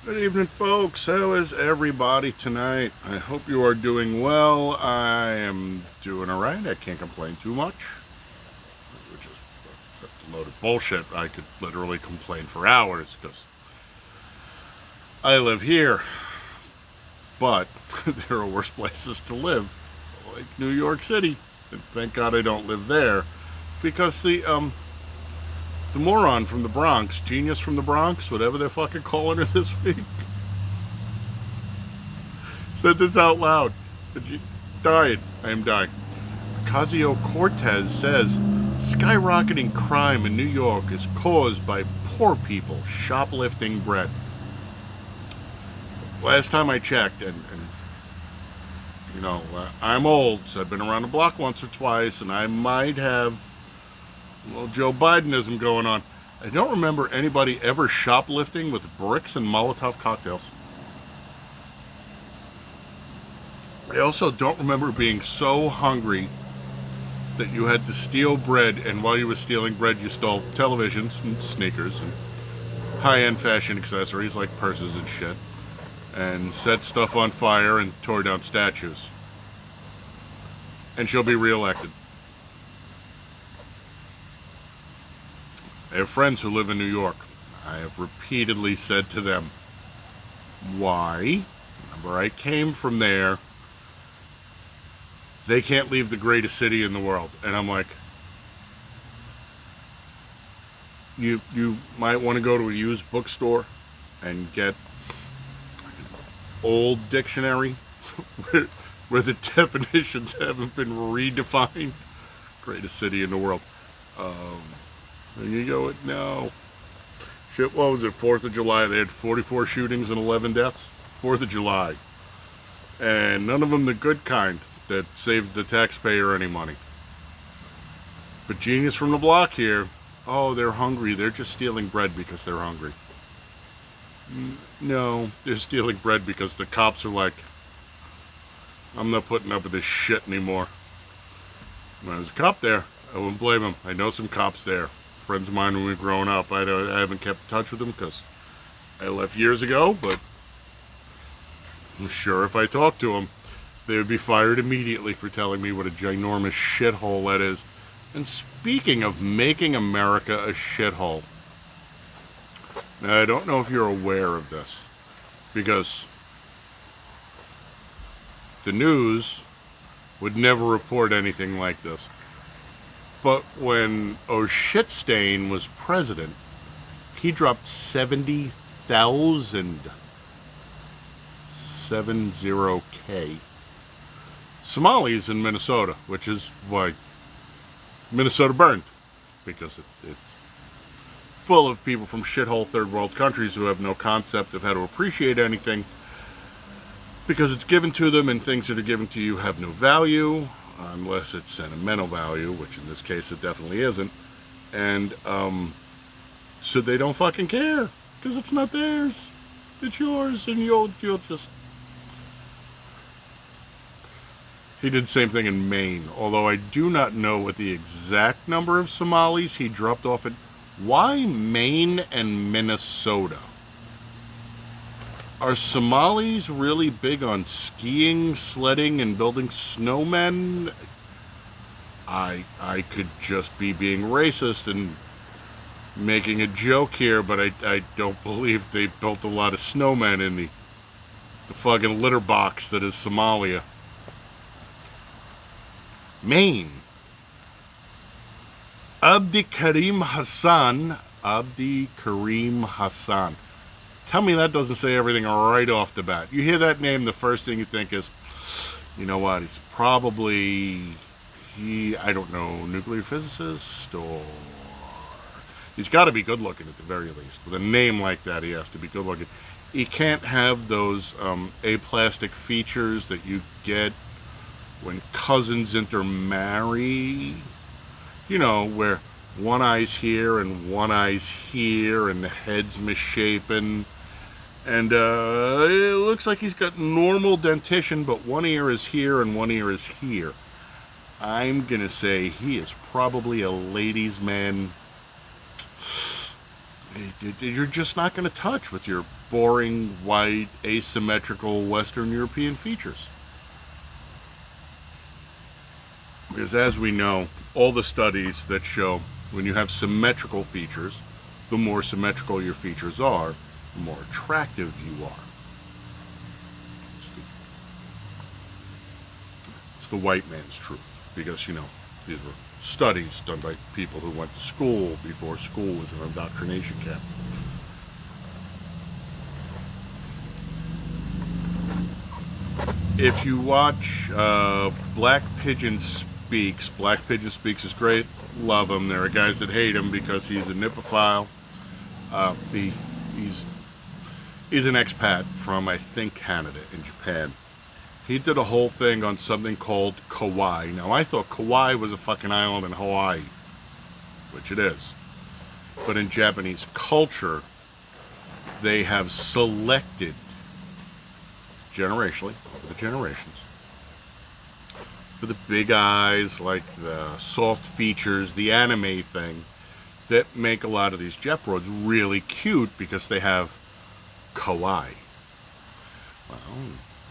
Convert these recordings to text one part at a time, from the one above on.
Good evening, folks. How is everybody tonight? I hope you are doing well. I am doing all right. I can't complain too much, which is a load of bullshit. I could literally complain for hours because I live here, but there are worse places to live, like New York City. And thank God I don't live there, because the moron from the Bronx, genius from the Bronx, whatever they're fucking calling her this week, said this out loud. Dying. I am dying. Ocasio-Cortez says skyrocketing crime in New York is caused by poor people shoplifting bread. Last time I checked, and I'm old, so I've been around the block once or twice, and I might have a little Joe Bidenism going on. I don't remember anybody ever shoplifting with bricks and Molotov cocktails. I also don't remember being so hungry that you had to steal bread, and while you were stealing bread, you stole televisions and sneakers and high-end fashion accessories like purses and shit, and set stuff on fire and tore down statues. And she'll be reelected. I have friends who live in New York. I have repeatedly said to them, why? Remember, I came from there. They can't leave the greatest city in the world. And I'm like, you might want to go to a used bookstore and get an old dictionary where the definitions haven't been redefined. Greatest city in the world. And you go, no. Shit, what was it, 4th of July? They had 44 shootings and 11 deaths. 4th of July. And none of them the good kind that saves the taxpayer any money. But genius from the block here, oh, they're hungry. They're just stealing bread because they're hungry. No, they're stealing bread because the cops are like, I'm not putting up with this shit anymore. When there's a cop there, I wouldn't blame him. I know some cops there. Friends of mine when we were growing up. I haven't kept in touch with them because I left years ago, but I'm sure if I talked to them, they would be fired immediately for telling me what a ginormous shithole that is. And speaking of making America a shithole, now I don't know if you're aware of this, because the news would never report anything like this. But when O'Shitstain was president, he dropped 70,000, 70K, Somalis in Minnesota, which is why Minnesota burned, because it's full of people from shithole third world countries who have no concept of how to appreciate anything, because it's given to them, and things that are given to you have no value unless it's sentimental value, which in this case it definitely isn't. And so they don't fucking care, because it's not theirs, it's yours, and you'll just... He did the same thing in Maine, although I do not know what the exact number of Somalis he dropped off at. Why Maine and Minnesota? Are Somalis really big on skiing, sledding, and building snowmen? I could just be being racist and making a joke here, but I don't believe they built a lot of snowmen in the fucking litter box that is Somalia. Maine. Abdi Karim Hassan. Tell me that doesn't say everything right off the bat. You hear that name, the first thing you think is, you know what, he's probably, I don't know, nuclear physicist, or he's got to be good looking at the very least. With a name like that, he has to be good looking. He can't have those aplastic features that you get when cousins intermarry, you know, where one eye's here and one eye's here and the head's misshapen. And it looks like he's got normal dentition, but one ear is here and one ear is here. I'm going to say he is probably a ladies' man you're just not going to touch with your boring, white, asymmetrical Western European features. Because as we know, all the studies that show when you have symmetrical features, the more symmetrical your features are, the more attractive you are. It's the white man's truth. Because, you know, these were studies done by people who went to school before school was an indoctrination camp. If you watch Black Pigeon Speaks is great. Love him. There are guys that hate him because he's a nipophile. He's an expat from, I think, Canada in Japan. He did a whole thing on something called Kauai. Now, I thought Kauai was a fucking island in Hawaii, which it is. But in Japanese culture, they have selected generationally, over the generations, for the big eyes, like the soft features, the anime thing, that make a lot of these Jeproids really cute because they have Kauai. Well,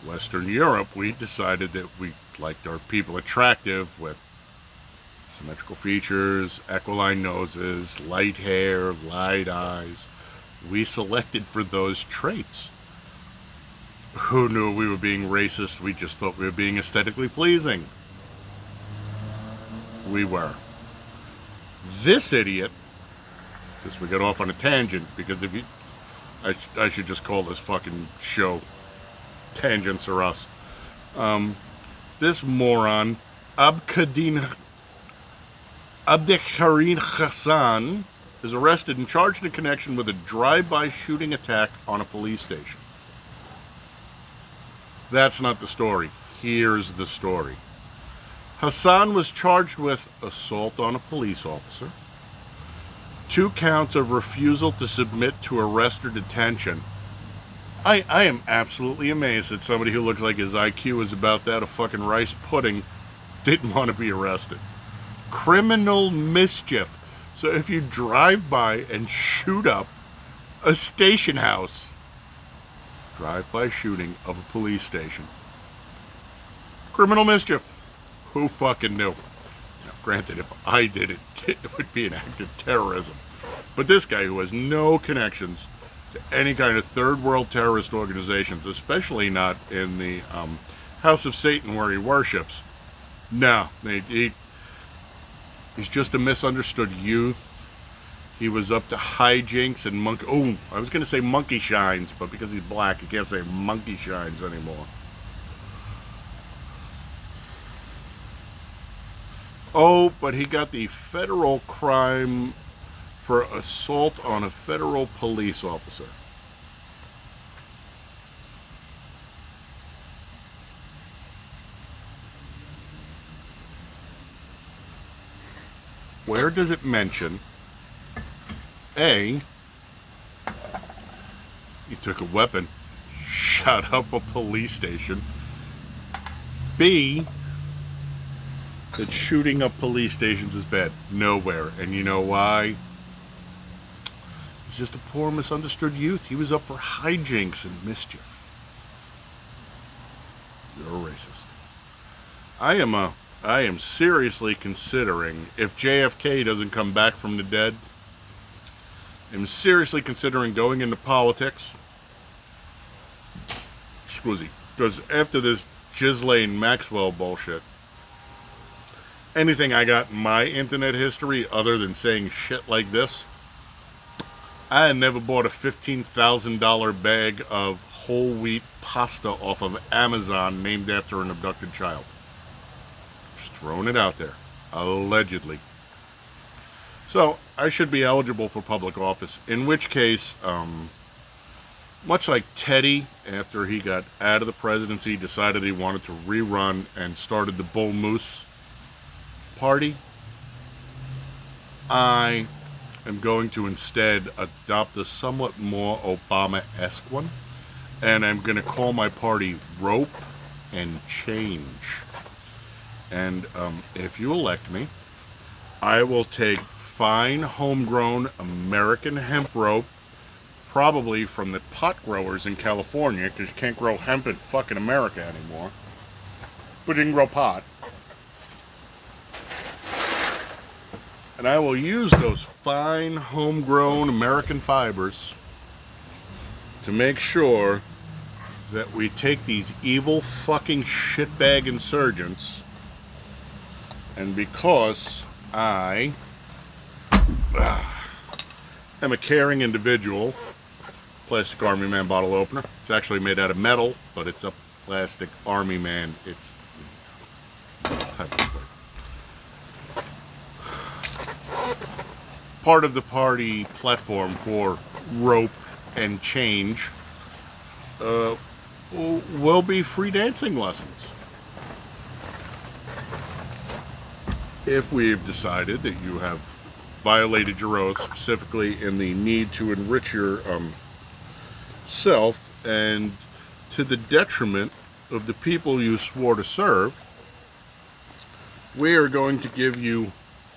Western Europe, we decided that we liked our people attractive with symmetrical features, aquiline noses, light hair, light eyes. We selected for those traits. Who knew we were being racist? We just thought we were being aesthetically pleasing. We were. This idiot, because we got off on a tangent, because if you, I should just call this fucking show Tangents Are Us. This moron, Abdikarim Hassan, is arrested and charged in connection with a drive-by shooting attack on a police station. That's not the story. Here's the story. Hassan was charged with assault on a police officer, 2 counts of refusal to submit to arrest or detention. I am absolutely amazed that somebody who looks like his IQ is about that of fucking rice pudding didn't want to be arrested. Criminal mischief. So if you drive by and shoot up a station house, drive-by shooting of a police station, criminal mischief. Who fucking knew? Now, granted, if I did it, it would be an act of terrorism. But this guy who has no connections to any kind of third world terrorist organizations, especially not in the House of Satan where he worships, no, he's just a misunderstood youth. He was up to hijinks and I was going to say monkey shines, but because he's black, you can't say monkey shines anymore. Oh, but he got the federal crime for assault on a federal police officer. Where does it mention A, he took a weapon, shot up a police station, B, that shooting up police stations is bad? Nowhere. And you know why? He's just a poor misunderstood youth. He was up for hijinks and mischief. You're a racist. I am seriously considering, if JFK doesn't come back from the dead, I'm seriously considering going into politics. Excuse me. Because after this Ghislaine Maxwell bullshit, anything I got in my internet history other than saying shit like this, I had never bought a $15,000 bag of whole wheat pasta off of Amazon named after an abducted child. Just throwing it out there. Allegedly. So, I should be eligible for public office, in which case, much like Teddy, after he got out of the presidency, decided he wanted to rerun and started the Bull Moose Party, I am going to instead adopt a somewhat more Obama-esque one, and I'm going to call my party Rope and Change. And if you elect me, I will take fine homegrown American hemp rope, probably from the pot growers in California, because you can't grow hemp in fucking America anymore. But you can grow pot. And I will use those fine homegrown American fibers to make sure that we take these evil fucking shitbag insurgents, and because I am a caring individual, plastic Army Man bottle opener. It's actually made out of metal, but it's a plastic Army Man. It's part of the party platform for rope and change will be free dancing lessons. If we've decided that you have violated your oath, specifically in the need to enrich your self and to the detriment of the people you swore to serve, we are going to give you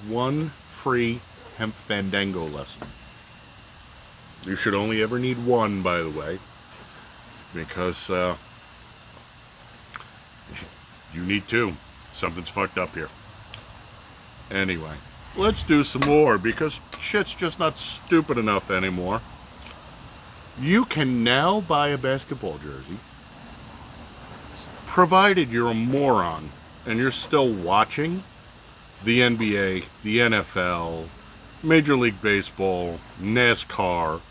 one free hemp fandango lesson. You should only ever need one, by the way, because you need two. Something's fucked up here. Anyway, let's do some more, because shit's just not stupid enough anymore. You can now buy a basketball jersey, provided you're a moron and you're still watching the NBA, the NFL, Major League Baseball, NASCAR.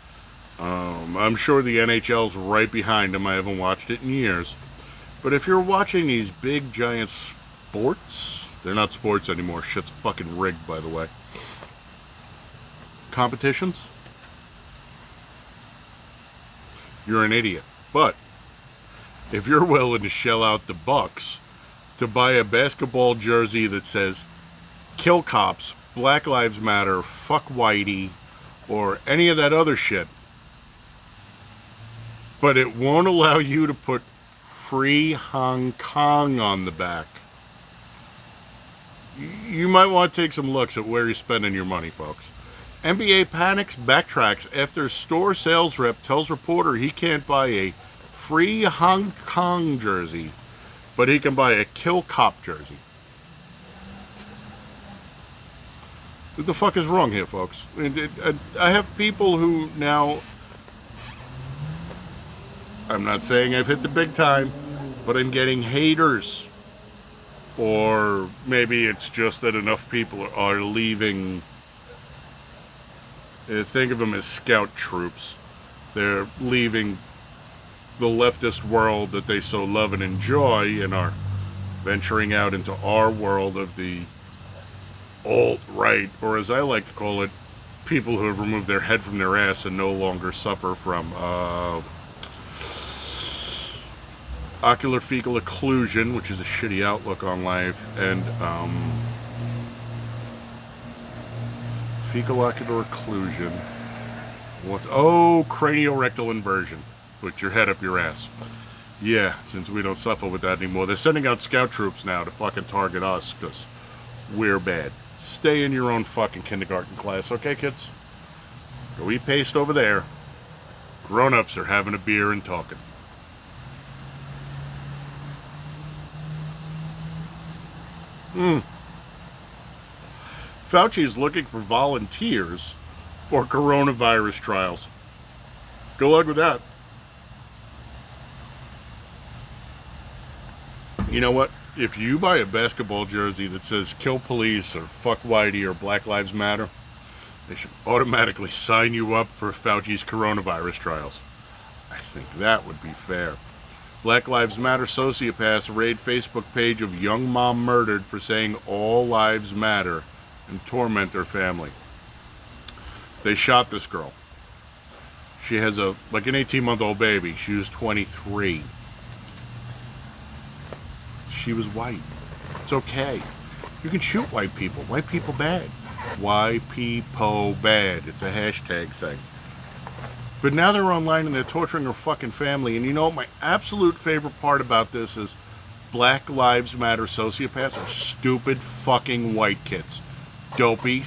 I'm sure the NHL's right behind them. I haven't watched it in years. But if you're watching these big, giant sports, they're not sports anymore. Shit's fucking rigged, by the way. Competitions? You're an idiot. But if you're willing to shell out the bucks to buy a basketball jersey that says kill cops, Black Lives Matter, fuck Whitey, or any of that other shit, but it won't allow you to put free Hong Kong on the back, you might want to take some looks at where you're spending your money, folks. NBA panics, backtracks after store sales rep tells reporter he can't buy a free Hong Kong jersey, but he can buy a kill cop jersey. What the fuck is wrong here, folks? I have people who now, I'm not saying I've hit the big time, but I'm getting haters. Or maybe it's just that enough people are leaving. Think of them as scout troops. They're leaving the leftist world that they so love and enjoy and are venturing out into our world of the alt-right, or as I like to call it, people who have removed their head from their ass and no longer suffer from ocular fecal occlusion, which is a shitty outlook on life, and fecal ocular occlusion. Craniorectal inversion. Put your head up your ass. Yeah, since we don't suffer with that anymore. They're sending out scout troops now to fucking target us, because we're bad. Stay in your own fucking kindergarten class, okay, kids? Go eat paste over there. Grown-ups are having a beer and talking. Fauci is looking for volunteers for coronavirus trials. Good luck with that. You know what? If you buy a basketball jersey that says kill police or fuck Whitey or Black Lives Matter, they should automatically sign you up for Fauci's coronavirus trials. I think that would be fair. Black Lives Matter sociopaths raid Facebook page of young mom murdered for saying all lives matter and torment her family. They shot this girl. She has an 18-month-old baby. She was 23. She was white. It's okay. You can shoot white people. White people bad. White people bad. It's a hashtag thing. But now they're online and they're torturing her fucking family. And you know what my absolute favorite part about this is? Black Lives Matter sociopaths are stupid fucking white kids. dopey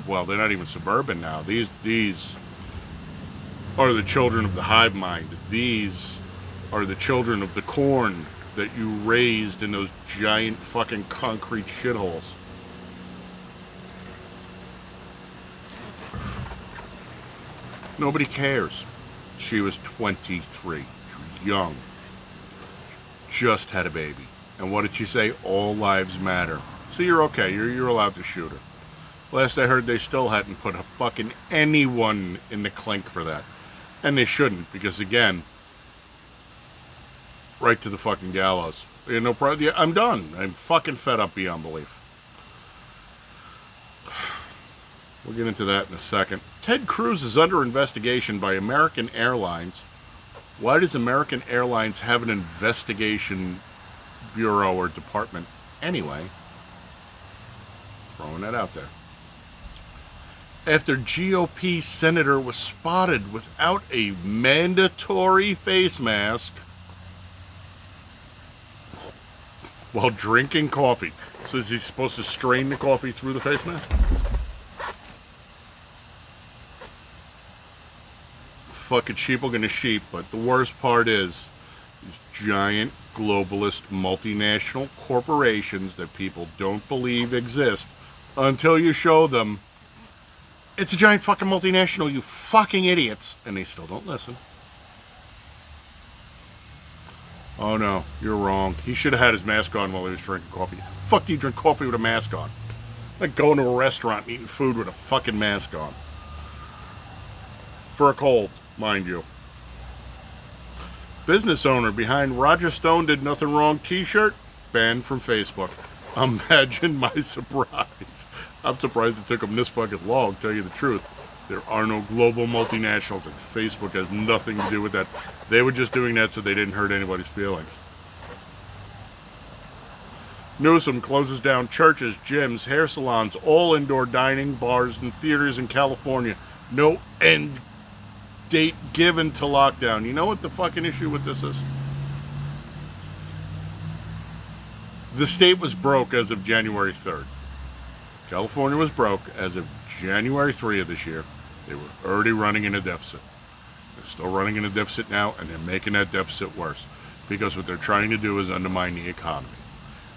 well, they're not even suburban now. These are the children of the hive mind. These are the children of the corn that you raised in those giant fucking concrete shitholes. Nobody cares. She was 23, young, just had a baby. And what did she say? All lives matter. So you're okay, you're allowed to shoot her. Last I heard, they still hadn't put a fucking anyone in the clink for that. And they shouldn't, because again, right to the fucking gallows. No problem. Yeah, I'm done. I'm fucking fed up beyond belief. We'll get into that in a second. Ted Cruz is under investigation by American Airlines. Why does American Airlines have an investigation bureau or department anyway? Throwing that out there. After GOP senator was spotted without a mandatory face mask while drinking coffee. So is he supposed to strain the coffee through the face mask? Fucking sheep looking to sheep, but the worst part is these giant globalist multinational corporations that people don't believe exist until you show them it's a giant fucking multinational, you fucking idiots, and they still don't listen. Oh no, you're wrong. He should have had his mask on while he was drinking coffee. How the fuck do you drink coffee with a mask on? Like going to a restaurant and eating food with a fucking mask on. For a cold, mind you. Business owner behind Roger Stone Did Nothing Wrong t-shirt banned from Facebook. Imagine my surprise. I'm surprised it took them this fucking long, to tell you the truth. There are no global multinationals, and Facebook has nothing to do with that. They were just doing that so they didn't hurt anybody's feelings. Newsom closes down churches, gyms, hair salons, all indoor dining, bars, and theaters in California. No end date given to lockdown. You know what the fucking issue with this is? The state was broke as of January 3rd. California was broke as of January 3 of this year. They were already running in a deficit. They're still running in a deficit now, and they're making that deficit worse. Because what they're trying to do is undermine the economy.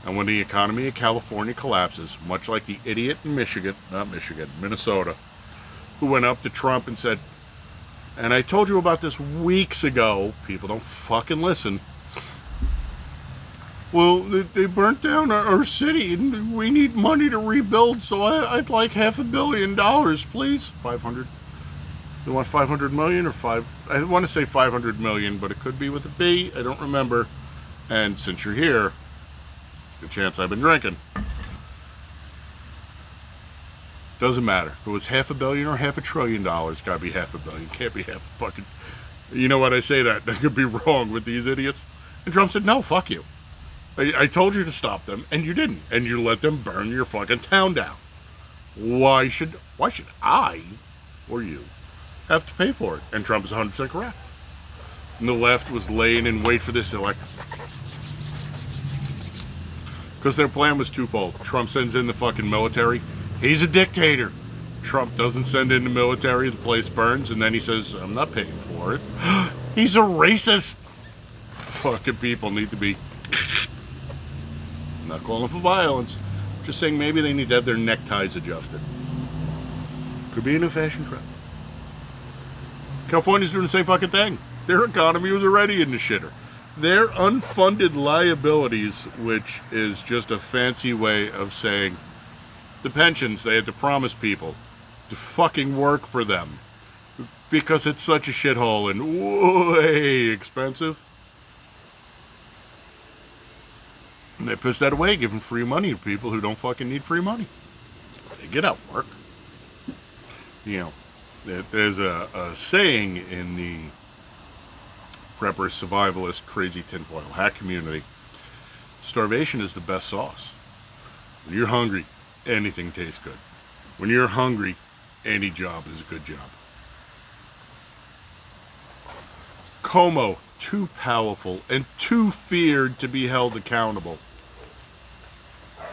And when the economy of California collapses, much like the idiot in Minnesota, who went up to Trump and said, and I told you about this weeks ago, people don't fucking listen. Well, they burnt down our city, and we need money to rebuild, so I'd like $500 million, please. 500. You want 500 million or five? I want to say 500 million, but it could be with a B. I don't remember. And since you're here, it's a good chance I've been drinking. Doesn't matter. If it was $500 million or $500 billion, it's got to be $500 million. Can't be half fucking. You know what? I say that. I could be wrong with these idiots. And Trump said, no, fuck you. I told you to stop them, and you didn't. And you let them burn your fucking town down. Why should I, or you, have to pay for it? And Trump is 100% correct. And the left was laying in wait for this election. Because their plan was twofold. Trump sends in the fucking military. He's a dictator. Trump doesn't send in the military, the place burns, and then he says, I'm not paying for it. He's a racist. Fucking people need to be... I'm not calling for violence. Just saying maybe they need to have their neckties adjusted. Could be a new fashion trend. California's doing the same fucking thing. Their economy was already in the shitter. Their unfunded liabilities, which is just a fancy way of saying the pensions they had to promise people to fucking work for them because it's such a shithole and way expensive. And they piss that away, giving free money to people who don't fucking need free money. They get out and work. You know, there's a saying in the prepper, survivalist, crazy tinfoil hack community. Starvation is the best sauce. When you're hungry, anything tastes good. When you're hungry, any job is a good job. Como, too powerful and too feared to be held accountable.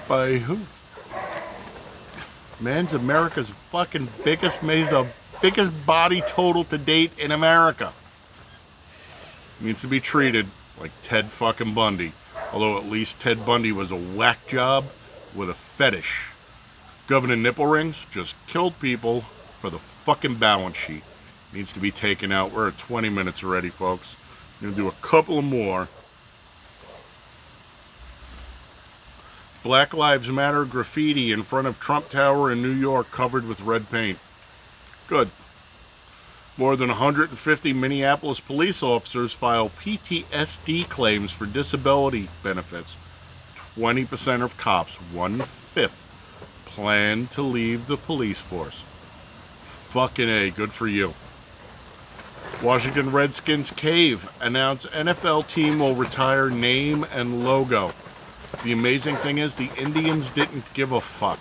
By who? Man's America's fucking biggest maze, the biggest body total to date in America. Needs to be treated like Ted fucking Bundy. Although at least Ted Bundy was a whack job with a fetish. Governor Nipple Rings just killed people for the fucking balance sheet. Needs to be taken out. We're at 20 minutes already, folks. I'm going to do a couple of more. Black Lives Matter graffiti in front of Trump Tower in New York covered with red paint. Good. More than 150 Minneapolis police officers file PTSD claims for disability benefits. 20% of cops, 1/5, plan to leave the police force. Fucking A, good for you. Washington Redskins cave. Announce NFL team will retire name and logo. The amazing thing is the Indians didn't give a fuck.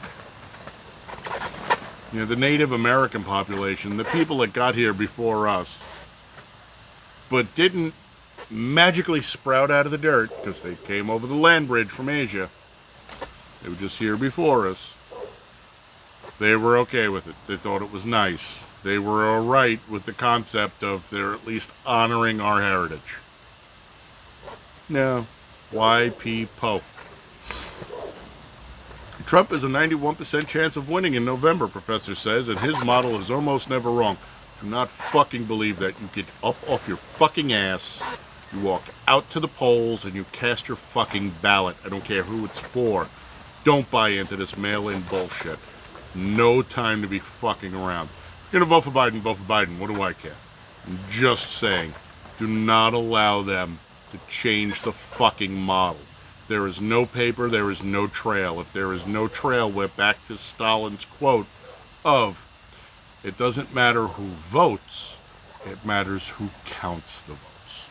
You know, the Native American population, the people that got here before us, but didn't magically sprout out of the dirt because they came over the land bridge from Asia. They were just here before us. They were okay with it. They thought it was nice. They were alright with the concept of they're at least honoring our heritage. No. Y.P. Pope. Trump has a 91% chance of winning in November, Professor says, and his model is almost never wrong. Do not fucking believe that. You get up off your fucking ass, you walk out to the polls, and you cast your fucking ballot. I don't care who it's for. Don't buy into this mail-in bullshit. No time to be fucking around. If you're going to vote for Biden, vote for Biden. What do I care? I'm just saying, do not allow them to change the fucking model. There is no paper, there is no trail. If there is no trail, we're back to Stalin's quote of, it doesn't matter who votes, it matters who counts the votes.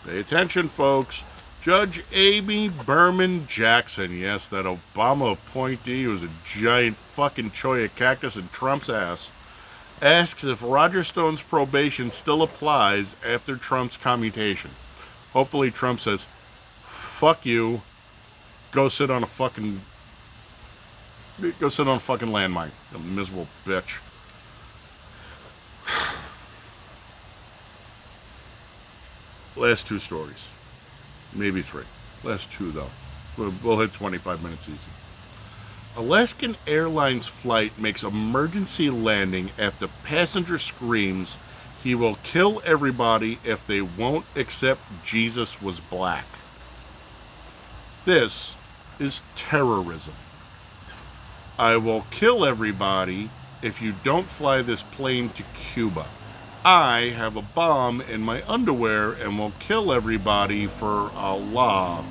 Pay attention, folks. Judge Amy Berman Jackson, yes, that Obama appointee who was a giant fucking cholla cactus in Trump's ass, asks if Roger Stone's probation still applies after Trump's commutation. Hopefully Trump says, fuck you, go sit on a fucking landmine, you miserable bitch. Last two stories. Maybe three. Last two, though. We'll hit 25 minutes easy. Alaskan Airlines flight makes emergency landing after passenger screams he will kill everybody if they won't accept Jesus was black. This is terrorism. I will kill everybody if you don't fly this plane to Cuba. I have a bomb in my underwear and will kill everybody for Allah,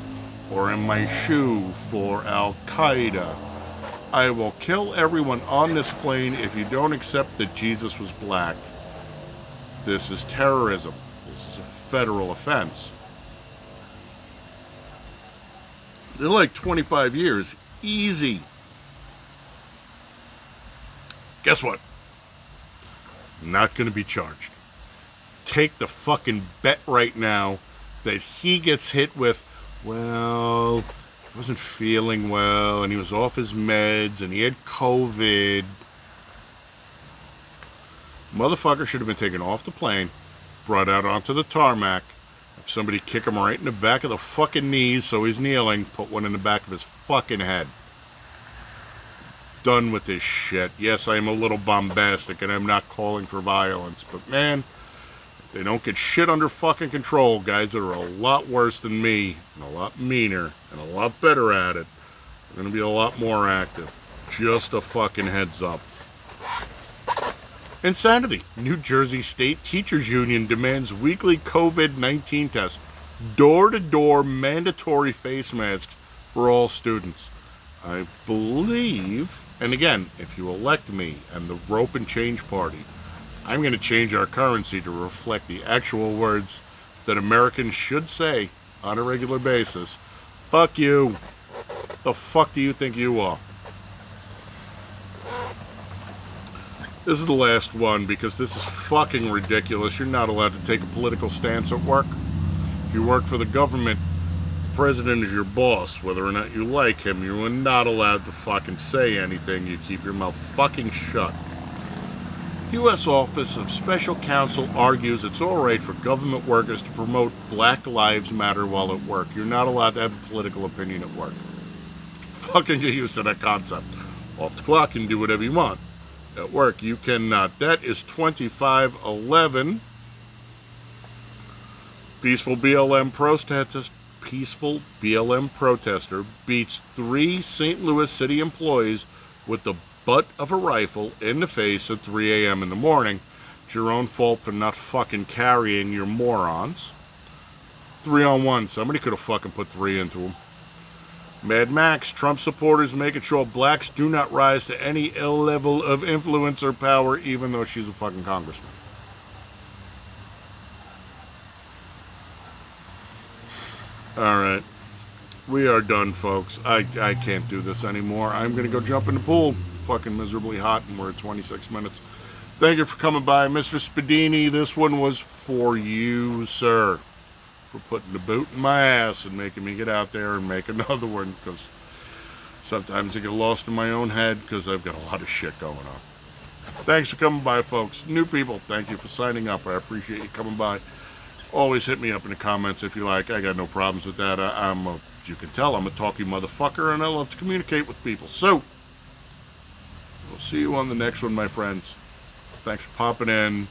or in my shoe for Al-Qaeda. I will kill everyone on this plane if you don't accept that Jesus was black. This is terrorism. This is a federal offense. They're like 25 years. Easy. Guess what? Not going to be charged. Take the fucking bet right now that he gets hit with, well, he wasn't feeling well and he was off his meds and he had COVID. Motherfucker should have been taken off the plane, brought out onto the tarmac, have somebody kick him right in the back of the fucking knees so he's kneeling, put one in the back of his fucking head. Done with this shit. Yes, I am a little bombastic and I'm not calling for violence, but man, if they don't get shit under fucking control, guys that are a lot worse than me and a lot meaner and a lot better at it, they're going to be a lot more active. Just a fucking heads up. Insanity. New Jersey State Teachers Union demands weekly COVID-19 tests. Door-to-door mandatory face masks for all students. I believe, and again, if you elect me and the Rope and Change Party, I'm going to change our currency to reflect the actual words that Americans should say on a regular basis. Fuck you. The fuck do you think you are? This is the last one because this is fucking ridiculous. You're not allowed to take a political stance at work. If you work for the government, president is your boss. Whether or not you like him, you are not allowed to fucking say anything. You keep your mouth fucking shut. U.S. Office of Special Counsel argues it's alright for government workers to promote Black Lives Matter while at work. You're not allowed to have a political opinion at work. Fucking get used to that concept. Off the clock, you can do whatever you want. At work, you cannot. That is 2511. Peaceful BLM protester beats 3 St. Louis city employees with the butt of a rifle in the face at 3 a.m. in the morning. It's your own fault for not fucking carrying, your morons. 3-on-1. Somebody could have fucking put 3 into him. Mad Max. Trump supporters making sure blacks do not rise to any ill level of influence or power, even though she's a fucking congressman. Alright. We are done, folks. I can't do this anymore. I'm going to go jump in the pool. Fucking miserably hot, and we're at 26 minutes. Thank you for coming by. Mr. Spedini, this one was for you, sir. For putting the boot in my ass and making me get out there and make another one. Because sometimes I get lost in my own head because I've got a lot of shit going on. Thanks for coming by, folks. New people, thank you for signing up. I appreciate you coming by. Always hit me up in the comments if you like. I got no problems with that. You can tell I'm a talky motherfucker, and I love to communicate with people. So, we'll see you on the next one, my friends. Thanks for popping in.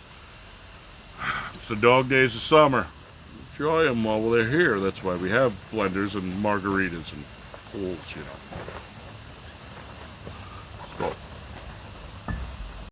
It's the dog days of summer. Enjoy them while they're here. That's why we have blenders and margaritas and pools, you know.